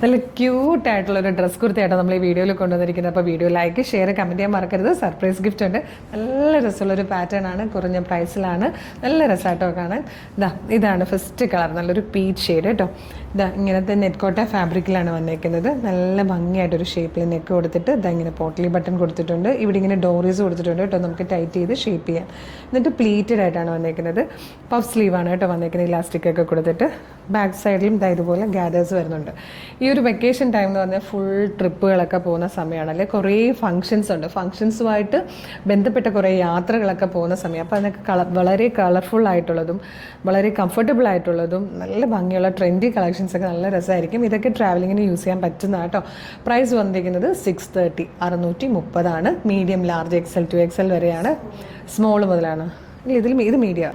നല്ല ക്യൂട്ടായിട്ടുള്ളൊരു ഡ്രസ് കുർത്തിയായിട്ടോ നമ്മൾ ഈ വീഡിയോയിൽ കൊണ്ടുവന്നിരിക്കുന്നത്. അപ്പോൾ വീഡിയോ ലൈക്ക് ഷെയർ കമൻറ്റ് ചെയ്യാൻ മറക്കരുത്. സർപ്രൈസ് ഗിഫ്റ്റ് ഉണ്ട്. നല്ല രസമുള്ളൊരു പാറ്റേൺ ആണ്, കുറഞ്ഞ പ്രൈസിലാണ്, നല്ല രസമായിട്ടോ കാണാൻ. ഇതാണ് ഫസ്റ്റ് കളർ, നല്ലൊരു പീച്ച് ഷെയ്ഡ് കേട്ടോ. ഇങ്ങനത്തെ നെറ്റ്കോട്ട ഫാബ്രിക്കിലാണ് വന്നേക്കുന്നത്. നല്ല ഭംഗിയായിട്ടൊരു ഷേപ്പിൽ നെക്ക് കൊടുത്തിട്ട് ഇങ്ങനെ പോട്ട്ലി ബട്ടൺ കൊടുത്തിട്ടുണ്ട്. ഇവിടെ ഇങ്ങനെ ഡോറീസ് കൊടുത്തിട്ടുണ്ട് കേട്ടോ, നമുക്ക് ടൈറ്റ് ചെയ്ത് ഷേപ്പ് ചെയ്യാം. എന്നിട്ട് പ്ലീറ്റഡ് ആയിട്ടാണ് വന്നേക്കുന്നത്. പഫ് സ്ലീവാണ് കേട്ടോ വന്നേക്കുന്നത്, ഇലാസ്റ്റിക് ഒക്കെ കൊടുത്തിട്ട്. ബാക്ക് സൈഡിലും ഇതുപോലെ ഗാദേഴ്സ് വരുന്നുണ്ട്. ഈ ഒരു വെക്കേഷൻ ടൈം എന്ന് പറഞ്ഞാൽ ഫുൾ ട്രിപ്പുകളൊക്കെ പോകുന്ന സമയമാണ്, അല്ലെ കുറേ ഫങ്ഷൻസ് ഉണ്ട്. ഫങ്ഷൻസുമായിട്ട് ബന്ധപ്പെട്ട കുറേ യാത്രകളൊക്കെ പോകുന്ന സമയം. അപ്പോൾ അതിനൊക്കെ വളരെ കളർഫുൾ ആയിട്ടുള്ളതും വളരെ കംഫർട്ടബിൾ ആയിട്ടുള്ളതും നല്ല ഭംഗിയുള്ള ട്രെൻഡി കളക്ഷൻസ് ഒക്കെ നല്ല രസമായിരിക്കും. ഇതൊക്കെ ട്രാവലിങ്ങിന് യൂസ് ചെയ്യാൻ പറ്റുന്ന കേട്ടോ. പ്രൈസ് വന്നിരിക്കുന്നത് 630, 630. Medium, large, XL to XL വരെയാണ്. സ്മോൾ മുതലാണ്, ഇത് മീഡിയം.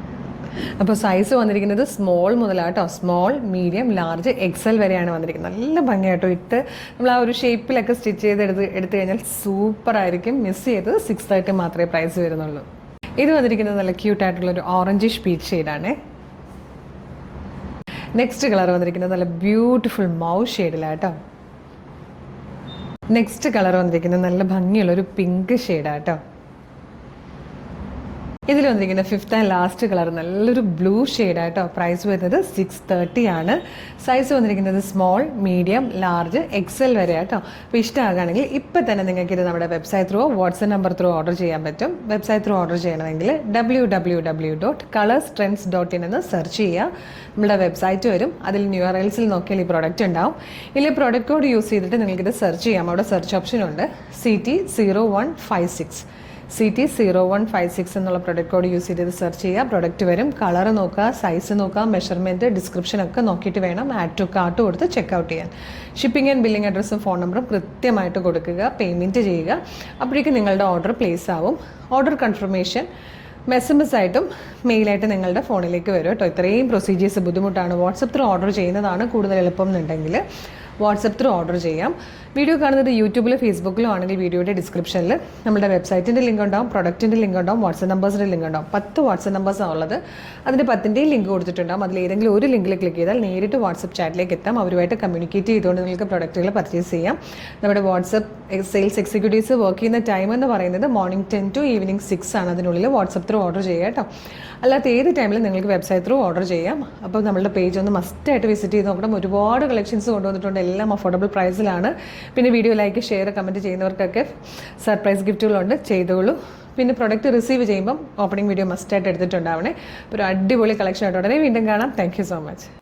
അപ്പോൾ സൈസ് വന്നിരിക്കുന്നത് സ്മോൾ മുതലാണ് കേട്ടോ. സ്മോൾ, മീഡിയം, ലാർജ്, XL വരെയാണ് വന്നിരിക്കുന്നത്. നല്ല ഭംഗിയായിട്ടോ ഇട്ട് നമ്മൾ ആ ഒരു ഷേപ്പിലൊക്കെ സ്റ്റിച്ച് ചെയ്ത് എടുത്തു കഴിഞ്ഞാൽ സൂപ്പറായിരിക്കും. മിസ് ചെയ്തത് 630 മാത്രമേ പ്രൈസ് വരുന്നുള്ളൂ. ഇത് വന്നിരിക്കുന്നത് നല്ല ക്യൂട്ടായിട്ടുള്ളൊരു ഓറഞ്ചിഷ് പീച്ച് ഷെയ്ഡാണ്. നെക്സ്റ്റ് കളർ വന്നിരിക്കുന്നത് നല്ല ബ്യൂട്ടിഫുൾ മൗ ഷെയ്ഡിലാട്ടോ. നെക്സ്റ്റ് കളർ വന്നിരിക്കുന്നത് നല്ല ഭംഗിയുള്ളൊരു പിങ്ക് ഷെയ്ഡാട്ടോ. ഇതിൽ വന്നിരിക്കുന്ന ഫിഫ്ത്ത് ആൻഡ് ലാസ്റ്റ് കളർ നല്ലൊരു ബ്ലൂ ഷെയ്ഡായിട്ടോ. പ്രൈസ് വരുന്നത് 630 ആണ്. സൈസ് വന്നിരിക്കുന്നത് സ്മോൾ, മീഡിയം, ലാർജ്, XL വരെ ആട്ടോ. അപ്പോൾ ഇഷ്ടമാകുകയാണെങ്കിൽ ഇപ്പം തന്നെ നിങ്ങൾക്ക് ഇത് നമ്മുടെ website through WhatsApp number through order ചെയ്യാൻ പറ്റും. വെബ്സൈറ്റ് ത്രൂ ഓർഡർ ചെയ്യണമെങ്കിൽ www.colorstrends.in എന്ന് സെർച്ച് ചെയ്യുക. നമ്മുടെ വെബ്സൈറ്റ് വരും. അതിൽ URLസിൽ നോക്കിയാൽ ഈ പ്രോഡക്റ്റ് ഉണ്ടാവും. ഇതിൽ പ്രോഡക്റ്റ് കോഡ് യൂസ് ചെയ്തിട്ട് നിങ്ങൾക്കിത് സെർച്ച് ചെയ്യാം. അവിടെ സെർച്ച് ഓപ്ഷൻ ഉണ്ട്. CT0156 CT0156 എന്നുള്ള പ്രൊഡക്റ്റ് കോഡ് യൂസ് ചെയ്ത് സെർച്ച് ചെയ്യുക. പ്രൊഡക്റ്റ് വരും. കളർ നോക്കുക, സൈസ് നോക്കുക, മെഷർമെൻറ്റ്, ഡിസ്ക്രിപ്ഷനൊക്കെ നോക്കിയിട്ട് വേണം ആഡ് ടു കാർട്ട് കൊടുത്ത് ചെക്കൗട്ട് ചെയ്യാൻ. ഷിപ്പിംഗ് ആൻഡ് ബില്ലിംഗ് അഡ്രസ്സും ഫോൺ നമ്പറും കൃത്യമായിട്ട് കൊടുക്കുക. പേയ്മെൻറ്റ് ചെയ്യുക. അപ്പോഴേക്കും നിങ്ങളുടെ ഓർഡർ പ്ലേസ് ആവും. ഓർഡർ കൺഫർമേഷൻ SMS ആയിട്ടും മെയിലായിട്ട് നിങ്ങളുടെ ഫോണിലേക്ക് വരും കേട്ടോ. ഇത്രയും പ്രൊസീജിയേഴ്സ് ബുദ്ധിമുട്ടാണ്. വാട്സപ്പ് ത്രൂ ഓർഡർ ചെയ്യുന്നതാണ് കൂടുതൽ എളുപ്പം എന്നുണ്ടെങ്കിൽ വാട്സപ്പ് ത്രൂ ഓർഡർ ചെയ്യാം. വീഡിയോ കാണുന്നത് യൂട്യൂബിലും ഫേസ്ബുക്കിലും ആണെങ്കിൽ വീഡിയോയുടെ ഡിസ്ക്രിപ്ഷനിൽ നമ്മുടെ വെബ്സൈറ്റിൻ്റെ ലിങ്ക് ഉണ്ടാവും, പ്രൊഡക്റ്റിൻ്റെ ലിങ്ക് ഉണ്ടാവും, വാട്സപ്പ് നമ്പേഴ്സിൻ്റെ ലിങ്ക് ഉണ്ടാവും. 10 വാട്സപ്പ് നമ്പേഴ്സാണ് ഉള്ളത്. അതിൻ്റെ 10ൻ്റെയും ലിങ്ക് കൊടുത്തിട്ടുണ്ടാവും. അതിൽ ഏതെങ്കിലും ഒരു ലിങ്കിൽ ക്ലിക്ക് ചെയ്താൽ നേരിട്ട് വാട്സപ്പ് ചാറ്റിലേക്ക് എത്താം. അവരുമായിട്ട് കമ്മ്യൂണിക്കേറ്റ് ചെയ്തുകൊണ്ട് നിങ്ങൾക്ക് പ്രൊഡക്റ്റുകൾ പർച്ചേസ് ചെയ്യാം. നമ്മുടെ വാട്സപ്പ് സെയിൽസ് എക്സിക്യൂട്ടീവ്സ് വർക്ക് ചെയ്യുന്ന ടൈം എന്ന് പറയുന്നത് മോർണിംഗ് 10 to ഈവനിങ് 6 ആണ്. അതിനുള്ളിൽ വാട്സപ്പ് ത്രൂ ഓർഡർ ചെയ്യുക കേട്ടോ. അല്ലാത്ത ഏത് ടൈമിലും നിങ്ങൾക്ക് വെബ്സൈറ്റ് ത്രൂ ഓർഡർ ചെയ്യാം. അപ്പോൾ നമ്മളുടെ പേജ് ഒന്ന് മസ്റ്റായിട്ട് വിസിറ്റ് ചെയ്ത് നോക്കണം. ഒരുപാട് കളക്ഷൻസ് കൊണ്ടുവന്നിട്ടുണ്ട്. എല്ലാം അഫോർഡബിൾ പ്രൈസിലാണ്. പിന്നെ വീഡിയോ ലൈക്ക് ഷെയർ കമൻറ്റ് ചെയ്യുന്നവർക്കൊക്കെ സർപ്രൈസ് ഗിഫ്റ്റുകളുണ്ട്, ചെയ്തോളൂ. പിന്നെ പ്രൊഡക്റ്റ് റിസീവ് ചെയ്യുമ്പം ഓപ്പണിംഗ് വീഡിയോ മസ്റ്റായിട്ട് എടുത്തിട്ടുണ്ടാവണേ. ഒരു അടിപൊളി കളക്ഷൻ ആയിട്ട് ഉടനെ വീണ്ടും കാണാം. Thank you so much.